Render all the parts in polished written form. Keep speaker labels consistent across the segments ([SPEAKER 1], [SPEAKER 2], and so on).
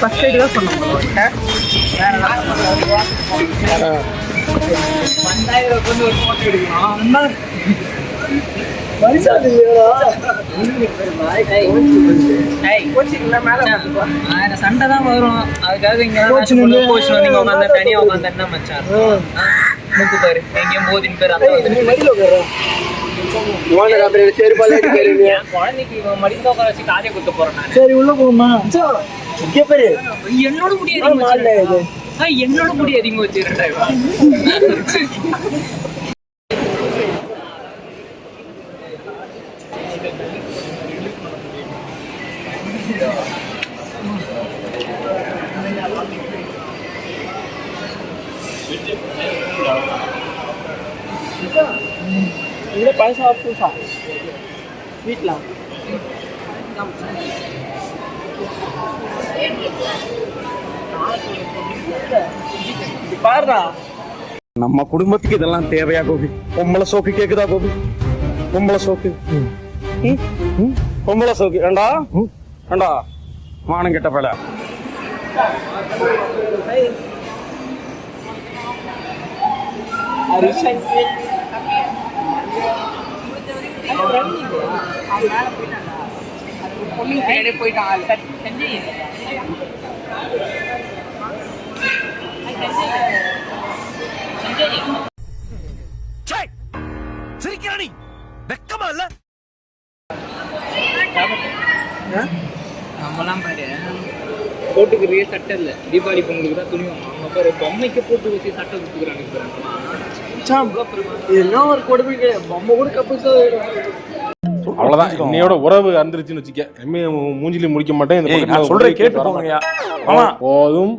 [SPEAKER 1] First eight தான் சொன்னோம். சண்டை தான் வரும். அதுக்காக இங்க உட்காந்து தனியா உட்காந்து என்ன மச்சான் மூக்கு பாரு எங்கேயும் போதின் பேர் குழந்தைக்கு மடிந்து உட்கார வச்சு காரிய குத்த போறேன். சரி உள்ள போகுமா? என்னோட முடியாது, என்னோட முடி அதிகமா வச்சு 2000. இது பழசா புதுசா ஸ்வீட்லாம் பாருடா.
[SPEAKER 2] நம்ம குடும்பத்துக்கு இதெல்லாம் தேவையா கோபி? பொம்பளை சோக்கு கேக்குதா கோபி? பொம்பளை சோக்கு பொம்பளை சோக்கு ஏண்டா ஏண்டா மானம் கெட்ட பல.
[SPEAKER 3] சிரிக்கிறானி வெக்கமா இல்ல?
[SPEAKER 1] நம்மலாம் பாரு போட்டுக்கிறே சட்டை இல்ல, தீபாவளி பொங்கலுக்கு தான் துணி வாங்க பாரு, பொம்மைக்கு போட்டு வச்சு சட்டை கொடுத்துக்கிறாங்க. என்ன ஒரு கொடுமைக்கு பொம்மை கூட கப்பு.
[SPEAKER 4] அவ்வளவுதான், இன்னையோட உறவு அந்திருச்சுன்னு வச்சுக்க. மூஞ்சிலி முடிக்க மாட்டேன்.
[SPEAKER 2] நான் சொல்றேன் கேட்டு போங்கய்யா.
[SPEAKER 4] போதும்.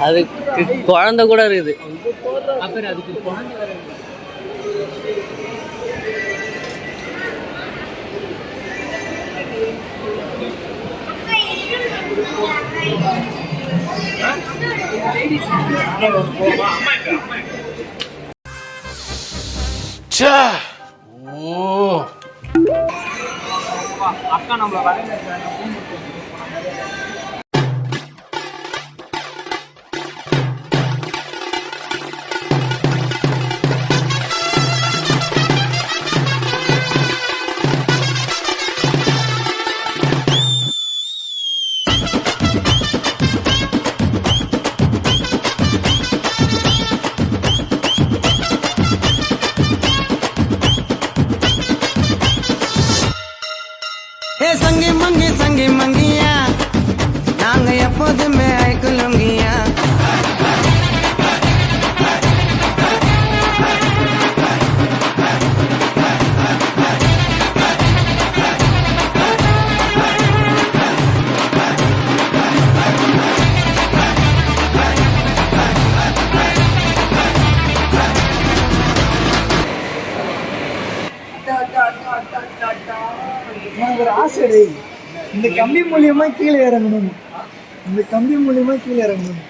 [SPEAKER 1] அதுக்கு குழந்தை கூட இருக்குது. அப்புறம் அதுக்கு குழந்தை வர அக்கா நம்மள வர
[SPEAKER 5] சங்கி மங்கியா நாங்க எப்போதுமே ஐக்குலுங்கியா.
[SPEAKER 6] ஒரு ஆசை, இந்த கம்பி மூலியமா கீழே இறங்கணும். இந்த கம்பி மூலியமா கீழே இறங்கணும்.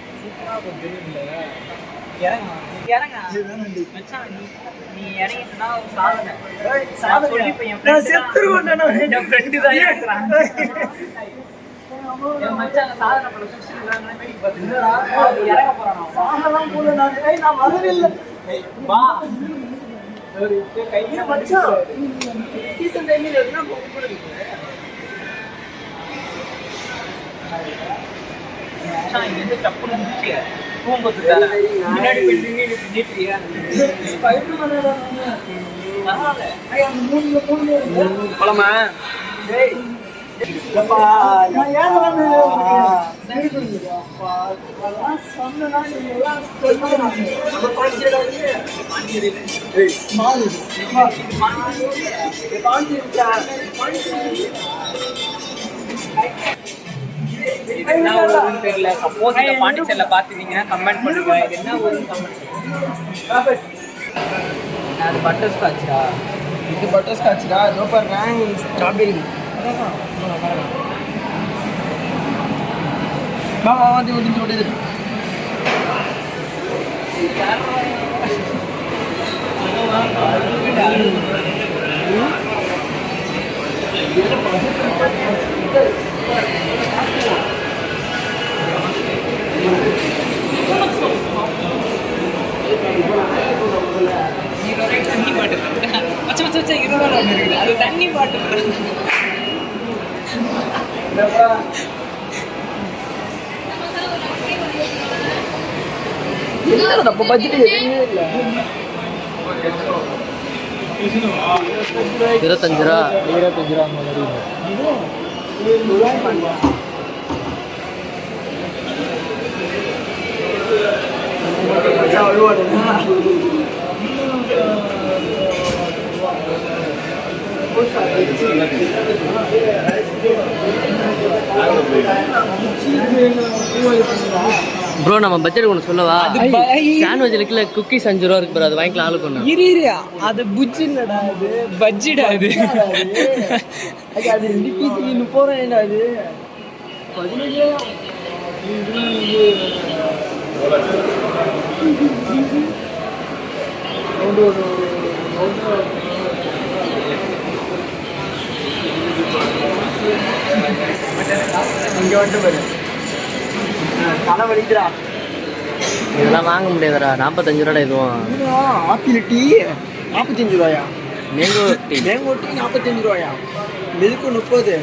[SPEAKER 1] தெரியல. சப்போஸ் இந்த பாண்டிச்சேரியில பாத்துட்டீங்கன்னா கமெண்ட் பண்ணுங்க. என்ன ஒரு கமெண்ட்? அது பட்டர் ஸ்காட்சா? இது பட்டர் ஸ்காட்சா? சூப்பர் ரேங் ஸ்ட்ராபெரி. வா வா வந்து ஓடி தண்ணி பாட்டில் வச்சு வச்சு வச்சா 20 ரூபா இருக்குது. அது தண்ணி பாட்டில் நம்ம பட்ஜெட் எதுவுமே இல்லை.
[SPEAKER 7] 25 ரூபா.
[SPEAKER 1] 25 ரூபா மாதிரி
[SPEAKER 7] ப்ரோ நம்ம பட்ஜெட் ஒன்று சொல்லவா? சாண்ட்விச் இருக்குல்ல, குக்கீஸ் 5 ரூபா இருக்கு ப்ரோ, அது வாங்கிக்கலாம் ஆளுக்கு ஒன்று.
[SPEAKER 1] இரு அது புஜ்ஜி இல்லடா, அது பஜ்ஜிடா. அது அது 2 பீஸுக்கு 30 ரூபாய்டா. அது 15 இங்கே வந்துட்டு பாரு, தலை வலிக்கிறா.
[SPEAKER 7] இதெல்லாம் வாங்க முடியாதுடா, 45 ரூபாடா இதுவும்.
[SPEAKER 1] ஆப்பிள் டீ 45 ரூபாயா?
[SPEAKER 7] மேங்கோ டீ
[SPEAKER 1] 45 ரூபாயா? மில்க்கு 30.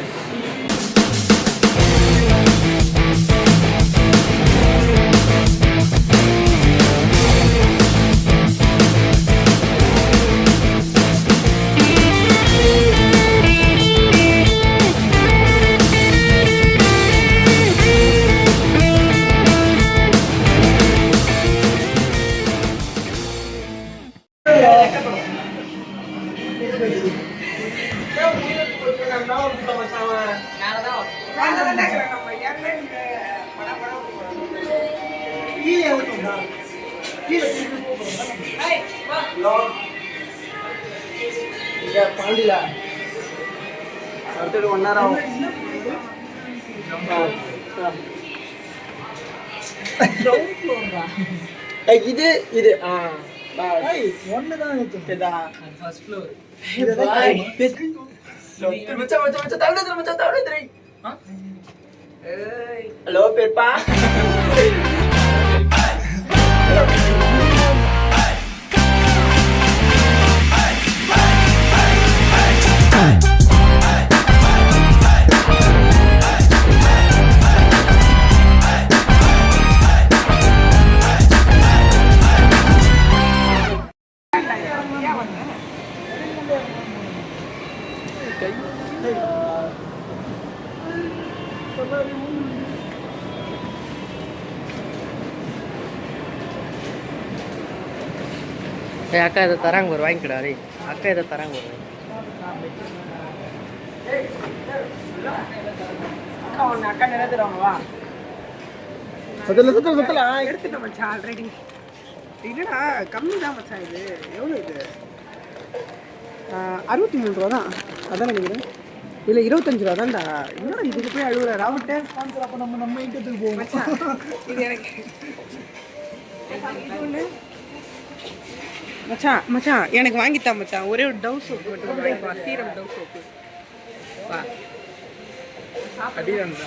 [SPEAKER 1] பாண்டில அடுத்தது 1 நேரம் ஆகும். இது இது ஒண்ணுதான் இருக்குதா? First floor. ஹலோ பேப்பா.
[SPEAKER 7] அக்கா இதை தராங்க ஒரு வாங்கிக்கடா. ரே அக்கா இதை தராங்க ஒரு
[SPEAKER 1] அக்கா நிறைய தருவாங்க. வா சுத்தல எடுத்துட்டேன் மச்சான் ஆல்ரெடி. இல்லடா கம்மி தான் மச்சான். இது எவ்வளோ? இது 63 ரூபா தான். அதான் நினைக்கிறேன். இல்லை 25 ரூபா தான்டா. இன்னொரு இதுக்கு போய் அழுகுற ராவட்டே. அப்போ நம்ம இங்கத்துக்கு போவோம் மச்சான். இது எனக்கு மச்சான் மச்சான் எனக்கு வாங்கித்தான் மச்சான். ஒரே ஒரு டவ் சோப்பு மட்டும் வாங்கிப்பா. Serum Dove soap. வா அடிதான்டா.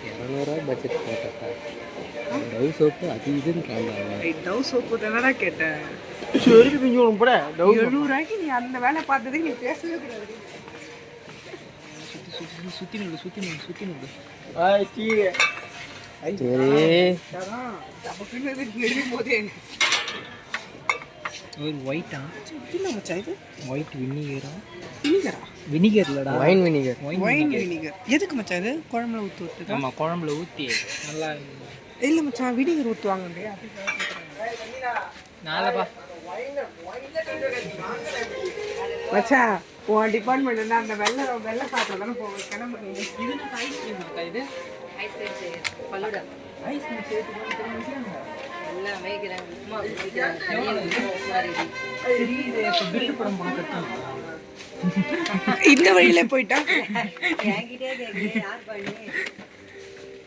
[SPEAKER 7] 200 ரூபா பட்ஜெட் போட்டா டவ் சோப்பு அது இதுன்னு
[SPEAKER 1] டவ் சோப்பு தானடா கேட்டேன்.
[SPEAKER 6] சரி பிஞ்சு போட
[SPEAKER 1] 70 ரூபாய்க்கு நீ அந்த வேலை பார்த்ததே நீ பேசவே கூடாது. சுத்தி நில்லு. ஒரு ஒயிட்டா என்ன மச்சான்? இது ஒயிட் வினிகர் இல்லடா,
[SPEAKER 7] வைன் வினிகர்.
[SPEAKER 1] Wine vinegar. எதுக்கு மச்சான் இது? குழம்புல ஊற்றி ஆமாம், குழம்புல ஊற்றி நல்லா. இல்லை மச்சான், வினிகர் ஊற்றுவாங்க. நாளப்பா மச்சான், உன் டிபார்ட்மெண்ட் அந்த வெள்ளை பாத்திரம் தானே போக கிளம்பு. இது ஐஸ்கிரீம் இருக்கா? இது இந்த வழியில போயிட்டா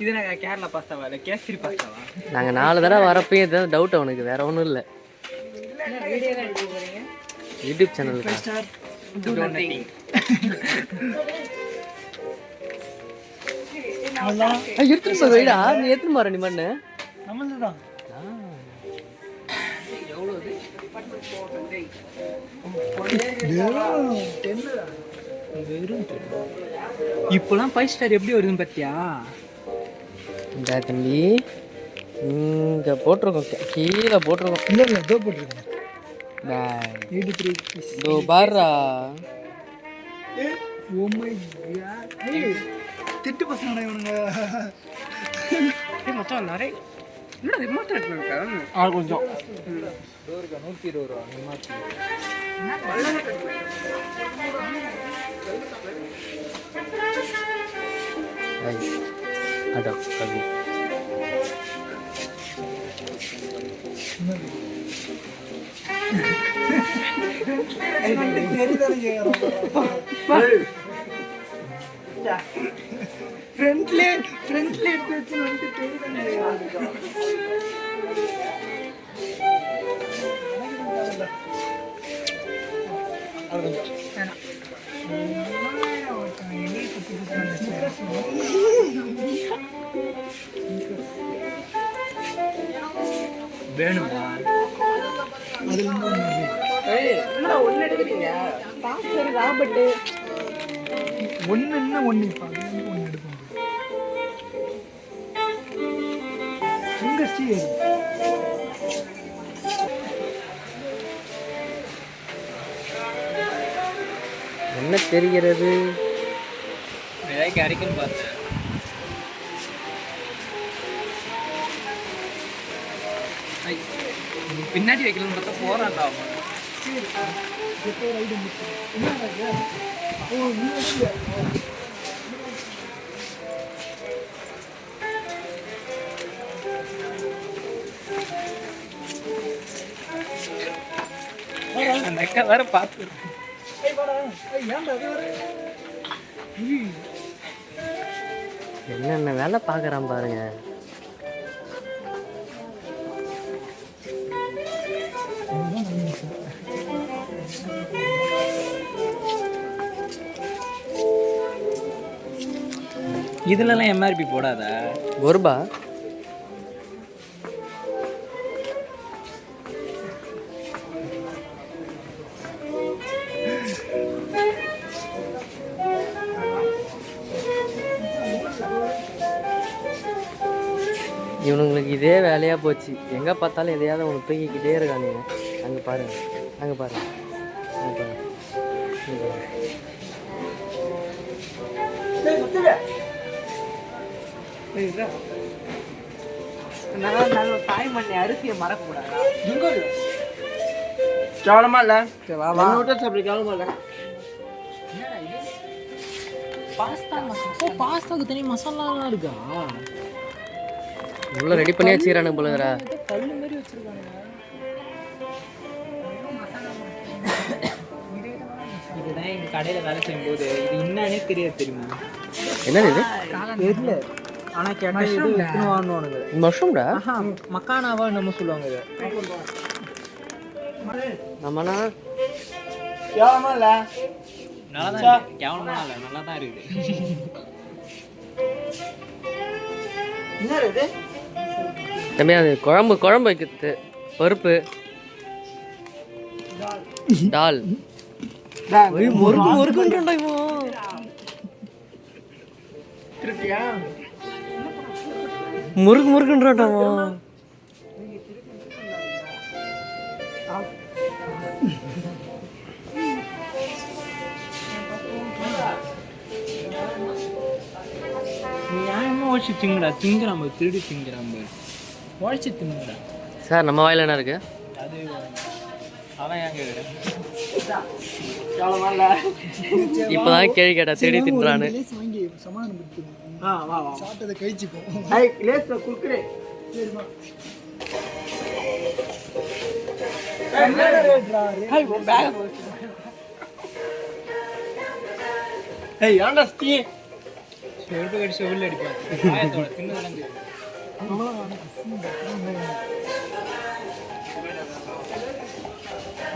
[SPEAKER 1] இது நான் கேரளா பாஸ்தாவா இல்லை கேசரி பாஸ்தாவா?
[SPEAKER 7] நாங்கள் 4 தடவை வரப்பயும் ஏதாவது டவுட் அவனுக்கு, வேற ஒன்றும் இல்லை. யூடியூப் சேனலுக்கு எடுத்துட்டு போய் வைடா. நீ எடுத்துன்னு போற நீ மண்ணு
[SPEAKER 6] நம்மள்தான்.
[SPEAKER 1] இப்போலாம் 5 ஸ்டார் எப்படி வருதுன்னு பார்த்தியா?
[SPEAKER 7] இந்த தம்பி இங்கே போட்டிருக்கோம், கீழே போட்டிருக்கோம்.
[SPEAKER 6] இல்லை இல்லை இதோ போட்டிருக்கேன். 83
[SPEAKER 7] இதோ பாருடா.
[SPEAKER 6] Oh my god. திட்டு பசங்க இவனுங்க.
[SPEAKER 1] மச்சான் நிறைய இல்லை ரிமோட் எடுத்துருக்கேன்.
[SPEAKER 4] கொஞ்சம்
[SPEAKER 1] 120 ரூபா ரிமோட்.
[SPEAKER 7] அதான் கவி
[SPEAKER 6] ஃப்ரண்ட்ல எடுத்து வச்சு வந்து தெரியுதானே.
[SPEAKER 1] வேணுமா? ஒன்று எடுக்கிறீங்க ராபர்ட்டு
[SPEAKER 6] ஒன்றுன்னா ஒன்று இப்போ ஒன்று எடுப்போம். தங்கச்சி
[SPEAKER 7] என்ன தெரிகிறது?
[SPEAKER 1] ஏதாவது கிடைக்குன்னு பார்த்தேன். பின்னாடி வைக்கலன்னு பார்த்தா போறான்டா அவன். அந்த அக்கா வேற பார்த்து
[SPEAKER 7] என்னென்ன வேலை பார்க்குறான் பாருங்க.
[SPEAKER 1] இதுலலாம் எம்ஆர்பி போடாத.
[SPEAKER 7] ஒருபா இவனுங்களுக்கு இதே வேலையாக போச்சு. எங்கே பார்த்தாலும் எதையாவது அவனுக்கு தூக்கிக்கிட்டே இருக்கானுங்க. அங்கே பாருங்க, அங்கே பாருங்க, அங்கே பாருங்க, அங்கே பாருங்க.
[SPEAKER 1] நல்ல தாய் மண்ணி அரிசியை மறக்கக்கூடாதா? கேவலமா இல்ல? அப்படி கேவலமா இல்ல? பாஸ்தா மசாலா. ஓ பாஸ்தாவுக்கு தனி மசாலாலாம் இருக்கா?
[SPEAKER 7] உள்ள ரெடி பண்ணி வச்சுக்கிறானுங்க போலதுரா.
[SPEAKER 1] கல்லு மாதிரி வச்சிருக்கானுங்க. இதுதான் எங்க கடையில வேலை செய்யும்போது இது என்னன்னே தெரியாது தெரியுமா?
[SPEAKER 7] என்னது இது?
[SPEAKER 1] தெரியல. ஆனா கேட்டா இது எத்தனை வாங்குவானுங்க.
[SPEAKER 7] மஷ்ரூம்டா?
[SPEAKER 1] மக்கானாவா நம்ம சொல்லுவாங்க இது.
[SPEAKER 7] நம்மனா
[SPEAKER 1] கேவலமா இல்ல? நல்லா கேவலமா இல்ல, நல்லா தான் இருக்குது. என்ன இது?
[SPEAKER 7] தம்பி அது குழம்பு வைக்கிறது, பருப்பு டால். முறுக்குன்றா இவன்.
[SPEAKER 1] திருப்பியா?
[SPEAKER 7] முறுக்குன்றான்டா அவன்.
[SPEAKER 1] நியாயமா உழைச்சி திங்குடா, திங்குறாம திருடி திங்குறாம உழைச்சி திங்குடா.
[SPEAKER 7] சார் நம்ம வாயில் என்ன இருக்கு?
[SPEAKER 1] அது அவன் ஏன் கேட்குறேன்?
[SPEAKER 7] இப்போதான் கேள்வி கேட்டா திருடி தின்றான்னு.
[SPEAKER 6] வாங்கி சமாதானப்படுத்துவோம்.
[SPEAKER 1] வா வா
[SPEAKER 6] சாப்பிட்டதை கழிச்சுப்போம்.
[SPEAKER 1] லேஸ்ல குடுக்குறேன். செருப்பு கடிச்சு உள்ள அடிப்பேன் காயத்தோட தின்னதெல்லாம் தெரியும்.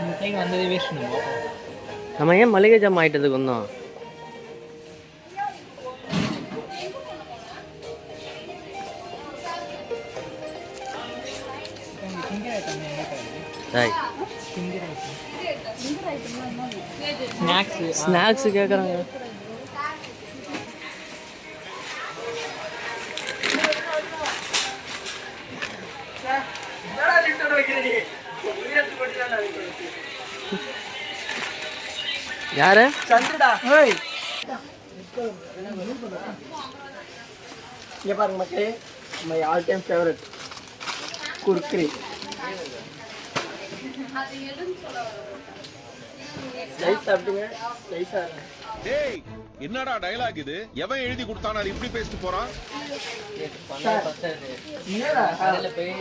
[SPEAKER 1] இந்த டைம் வந்ததே வேஸ்ட் நம்ம
[SPEAKER 7] நம்ம ஏன் மளிகை ஜாமான் ஆயிட்டதுக்கு வந்தோம்? ஸ்நாக்ஸ் கேட்குறாங்க. யாரு?
[SPEAKER 1] சந்திரடா. இங்க பாருங்க மக்களே, my all time favourite Kurkure. Slice சாப்பிடுங்க, ஸ்லைஸா இருக்கு.
[SPEAKER 3] டேய் என்னடா டயலாக் இது? எவன் எழுதி கொடுத்தானா இப்படி பேசிட்டு போறான்?
[SPEAKER 7] கடையில் போய்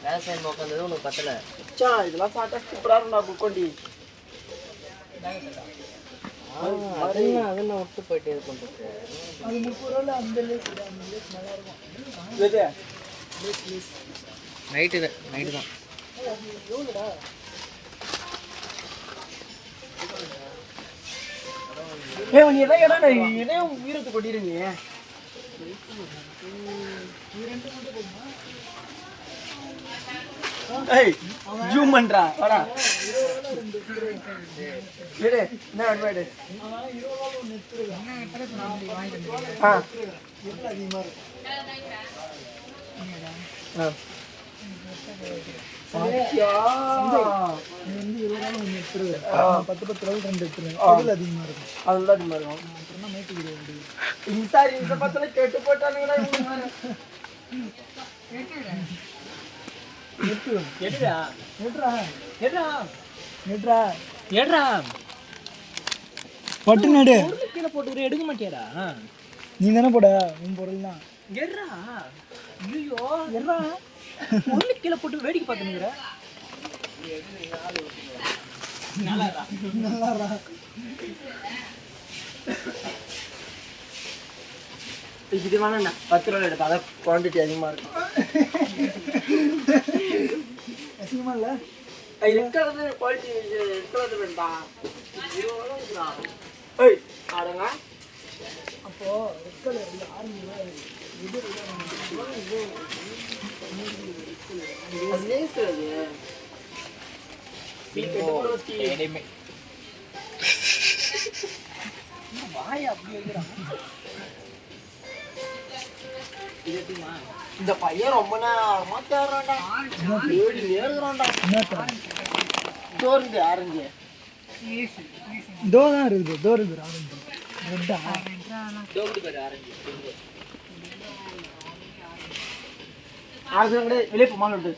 [SPEAKER 7] வேலை செய்ய உட்காந்தது உனக்கு பத்தல.
[SPEAKER 1] இதெல்லாம் சாப்பிட்டா சூப்பரா இருக்கும் புக்கொண்டி.
[SPEAKER 7] அதெல்லாம் விட்டு போயிட்டு இது பண்ணுறது.
[SPEAKER 6] அது 30 ரூபாய் அந்த நல்லா இருக்கும்.
[SPEAKER 7] நைட்டு தான்.
[SPEAKER 1] நீ எதையும் உயிரத்து கொட்டிருங்க. ஜூம் பண்றா வாடா. என்ன அட்வைடு? கேட்டு போட்டானுங்கடா.
[SPEAKER 6] பட்டு நடு
[SPEAKER 1] கீழே போட்டு எடுக்க மாட்டியாடா?
[SPEAKER 6] நீ தானே போட உன் பொருள் தான்.
[SPEAKER 1] எர்ரா ஐயோ எர்ரா பொருள் கீழே போட்டு வேடிக்கை பார்த்துனுங்கிற.
[SPEAKER 6] நல்லா
[SPEAKER 1] இது வேணா 10 ரூபாய் எடுப்பா, அதான் குவான்டிட்டி அதிகமா இருக்கும்.
[SPEAKER 6] அசிங்கமா இல்ல?
[SPEAKER 1] இருக்கிறது குவாலிட்டி இருக்கிறது வேண்டாம். 20 ரூபா ஆடுங்க.
[SPEAKER 6] அப்போ ரெட் கலர் இல்ல ஆரஞ்சு
[SPEAKER 1] இந்த பையன் ரொம்ப நேரமா தேடுறான்டா. தோறுது ஆரஞ்சு.
[SPEAKER 6] தோ தான் இருக்குது. தோ இருக்குது ஆரஞ்சு. ரெட்டா
[SPEAKER 1] ஆரஞ்சு கூட வெளியே போமான்னு விட்டு.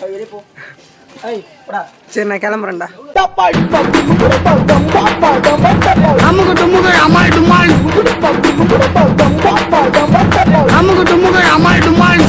[SPEAKER 1] வெளியே போ. சரி நான் கிளம்புறேன்டா.
[SPEAKER 5] அமுக்கு டுமுக்கு அமால் டுமால் அமுக்கு டுமுக்கு அமால் டுமால்